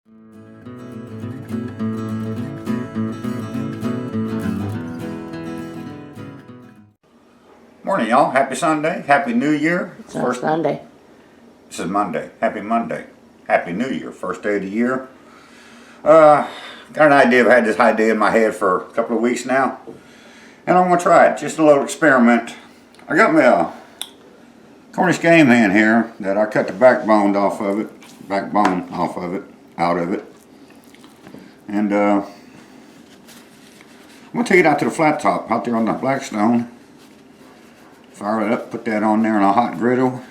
Morning, y'all. Happy Sunday. Happy New Year. It's not Sunday. This is Monday. Happy Monday. Happy New Year. First day of the year. Got an idea. I've had this idea in my head for a couple of weeks now. And I'm going to try it. Just a little experiment. I got me a Cornish game hen here that I cut the backbone off of it. Out of it. And I'm going to take it out to the flat top, out there on the Blackstone. Fire it up, put that on there in a hot griddle.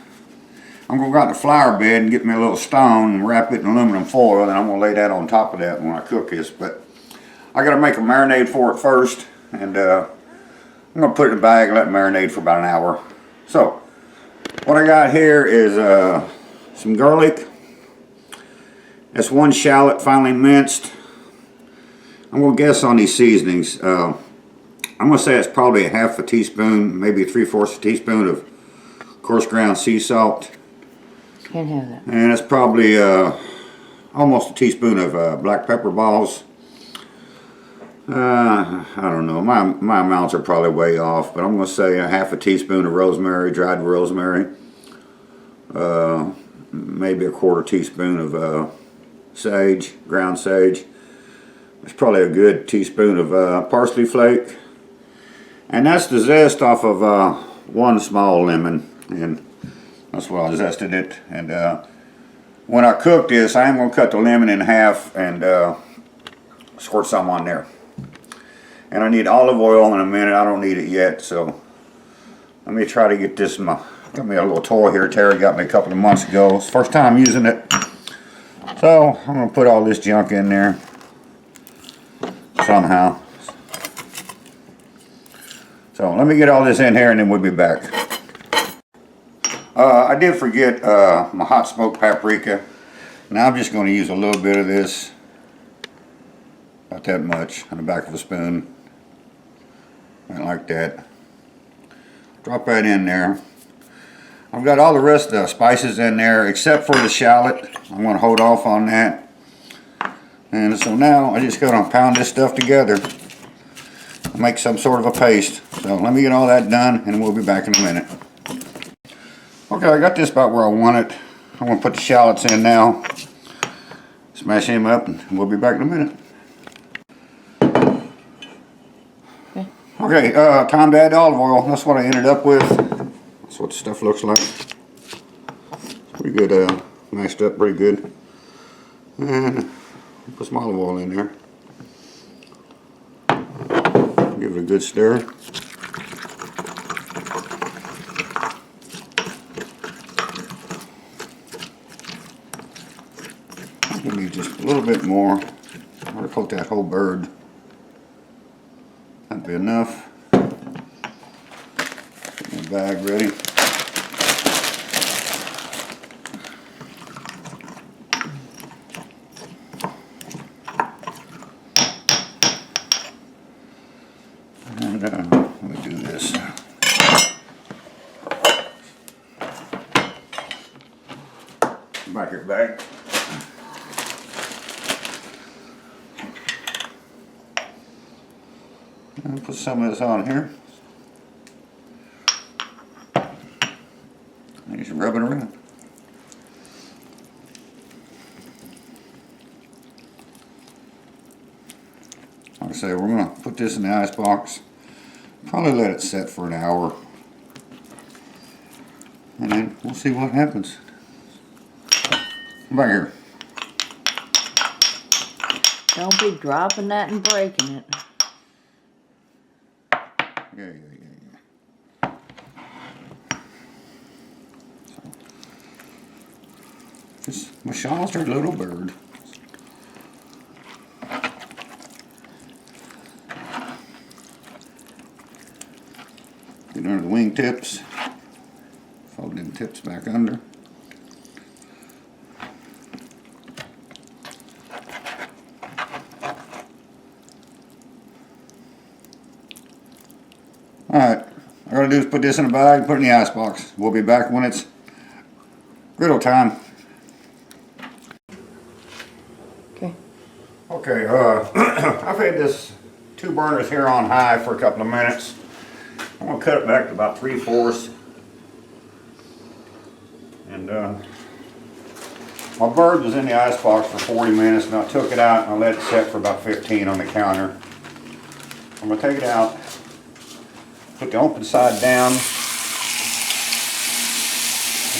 I'm going to go out to the flower bed and get me a little stone and wrap it in aluminum foil, and I'm going to lay that on top of that when I cook this. But I got to make a marinade for it first, and I'm going to put it in a bag and let it marinate for about an hour. So, what I got here is some garlic. That's one shallot finely minced. I'm going to guess on these seasonings. I'm going to say it's probably a half a teaspoon, maybe 3/4 teaspoon of coarse ground sea salt. Can't have that. And it's probably almost a teaspoon of black pepper balls. I don't know, my amounts are probably way off, but I'm going to say a half a teaspoon of rosemary, dried rosemary. Maybe a 1/4 teaspoon of sage, ground sage. It's probably a good teaspoon of parsley flake. And that's the zest off of one small lemon, and that's what I zested it. And when I cook this, I am going to cut the lemon in half and squirt some on there. And I need olive oil in a minute. I don't need it yet, so let me try to get this. Got me a little toy here. Terry got me a couple of months ago. It's the first time using it, so I'm going to put all this junk in there somehow. So let me get all this in here and then we'll be back. I did forget my hot smoked paprika. Now I'm just going to use a little bit of this. Not that much, on the back of a spoon. Like that. Drop that in there. I've got all the rest of the spices in there except for the shallot. I'm going to hold off on that. And so now I just got to pound this stuff together. Make some sort of a paste. So let me get all that done and we'll be back in a minute. Okay, I got this about where I want it. I'm going to put the shallots in now. Smash them up and we'll be back in a minute. Okay, time to add olive oil. That's what I ended up with. That's what the stuff looks like. It's pretty good, mashed up pretty good. And put some olive oil in there. Give it a good stir. Give me just a little bit more. I'm going to coat that whole bird. That'd be enough. Get my bag ready. And let me do this. Back your bag. And put some of this on here. And just rub it around. Like I say, we're going to put this in the ice box. Probably let it set for an hour. And then we'll see what happens. Come back here. Don't be dropping that and breaking it. Yeah. My shaw's our little bird. Get under the wing tips. Fold them tips back under. Alright, all I gotta do is put this in a bag, put it in the ice box. We'll be back when it's griddle time. Okay, I've had this 2 burners here on high for a couple of minutes. I'm gonna cut it back to about 3/4. And my bird was in the icebox for 40 minutes, and I took it out and I let it set for about 15 on the counter. I'm gonna take it out, put the open side down, and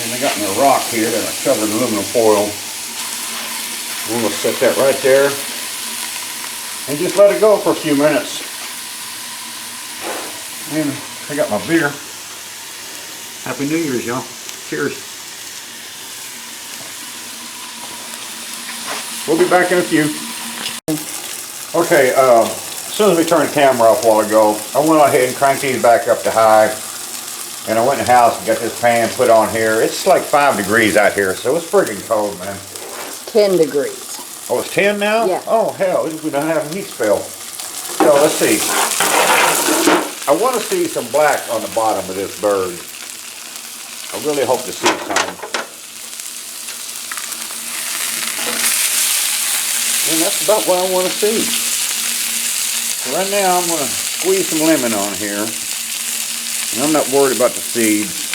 then I got me a rock here that I covered in aluminum foil. I'm gonna set that right there and just let it go for a few minutes. And I got my beer. Happy New Year's, y'all. Cheers. We'll be back in a few. Okay, as soon as we turned the camera off a while ago, I went ahead and cranked these back up to high. And I went in the house and got this pan put on here. It's like 5 degrees out here, so it's freaking cold, man. 10 degrees. Oh, it's 10 now? Yeah. Oh, hell, we don't have a heat spell. So, let's see. I want to see some black on the bottom of this bird. I really hope to see some. And that's about what I want to see. So right now, I'm going to squeeze some lemon on here. And I'm not worried about the seeds.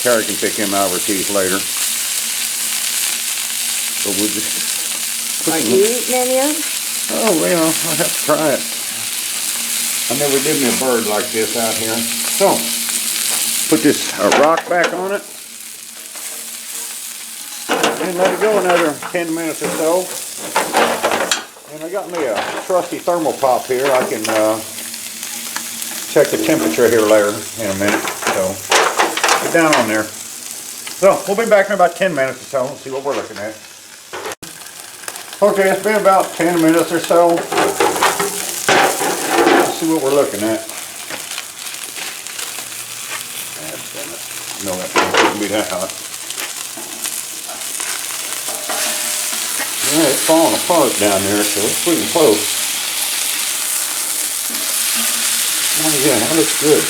Carrie can pick him out of her teeth later. But we'll just... Are you eating any of them? Oh, well, I'll have to try it. I never did me a bird like this out here. So, put this rock back on it. And let it go another 10 minutes or so. And I got me a trusty thermal pop here. I can check the temperature here later in a minute. So, get down on there. So, we'll be back in about 10 minutes or so and see what we're looking at. Okay, it's been about 10 minutes or so. Let's see what we're looking at. No, that shouldn't be that hot. Yeah, it's falling apart down there, so it's pretty close. Oh yeah, that looks good.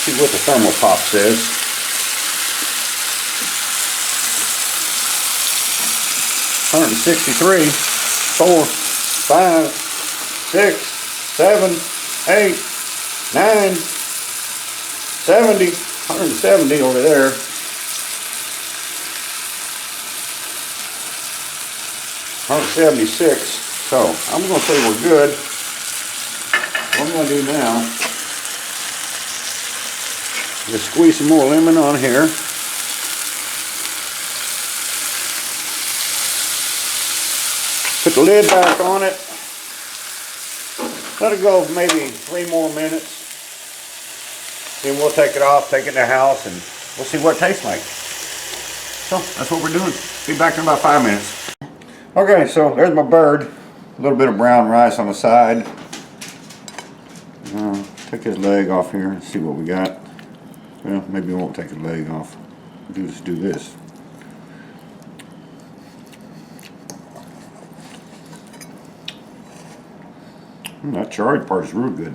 See what the thermal pop says. 163, 4, 5, 6, 7, 8, 9, 70, 170 over there. 176. So I'm going to say we're good. What I'm going to do now is squeeze some more lemon on here. Put the lid back on it. Let it go maybe 3 more minutes. Then we'll take it off, take it in the house, and we'll see what it tastes like. So that's what we're doing. Be back in about 5 minutes. Okay, so there's my bird. A little bit of brown rice on the side. Take his leg off here and see what we got. Well, maybe we won't take his leg off. We'll just do this. That charred part is real good.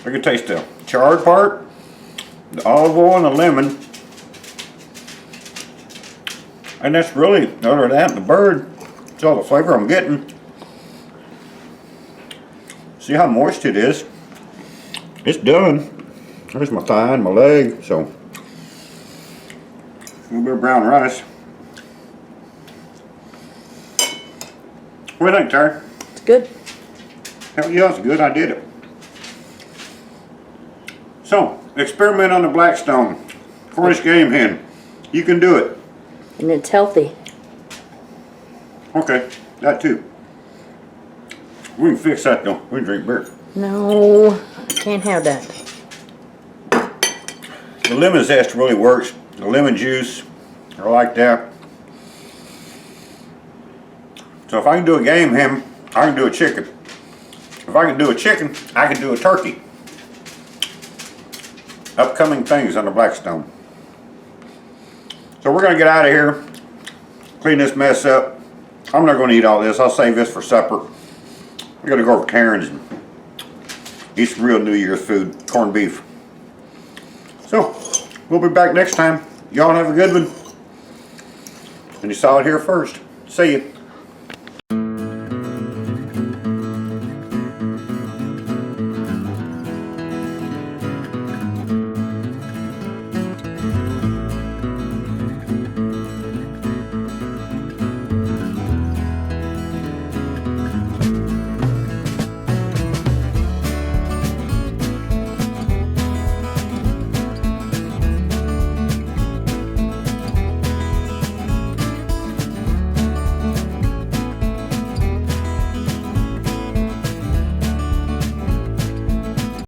I can taste the charred part, the olive oil and the lemon. And that's really, other than that, the bird, it's all the flavor I'm getting. See how moist it is? It's done. There's my thigh and my leg, so. A little bit of brown rice. What do you think, Terry? It's good. Hell yeah, it's good. I did it. So, experiment on the Blackstone Cornish Game Hen. You can do it. And it's healthy. Okay, that too. We can fix that though. We can drink beer. No, I can't have that. The lemon zest really works. The lemon juice, I like that. So if I can do a game hen, I can do a chicken. If I can do a chicken, I can do a turkey. Upcoming things on the Blackstone. So we're going to get out of here, clean this mess up. I'm not going to eat all this. I'll save this for supper. We got to go over to Karen's and Eat some real New Year's food, corned beef. So, we'll be back next time. Y'all have a good one. And you saw it here first. See you.